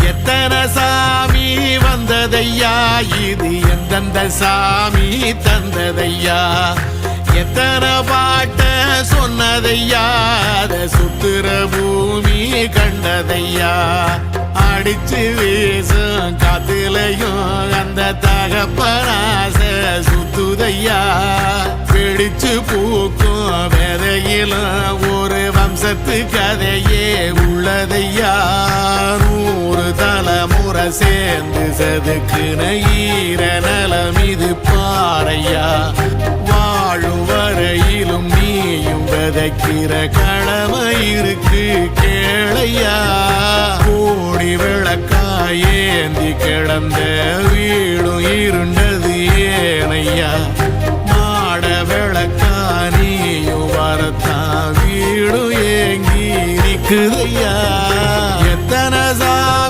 எத்தனை சாமி வந்ததையா, இது எந்தெந்த சாமி தந்ததையா, எத்தனை பாட்ட சொன்னதையா, அத சுத்துற பூமி கண்டதையா, அடிச்சு வீசும் காத்துலையும் அந்த தகப்பனாச சுத்துதையா, பிடிச்சு பூக்கும் வேதையிலும் ஒரு வம்சத்து கதையே உள்ளதையா, 100 தலைமுறை சேர்ந்து செதுக்குன ஈர நலம் இது பாறையா, வாழும் வரையிலும் நீயும் விதைக்கிற கடமை இருக்கு கேளையா, கோடி விளக்காயேந்தி கிடந்த வீடும் இருண்டது ஏனையா, மாட விளக்கா நீயும் வரத்தான் வீடும் ஏங்கி நிக்குதையா, எத்தனை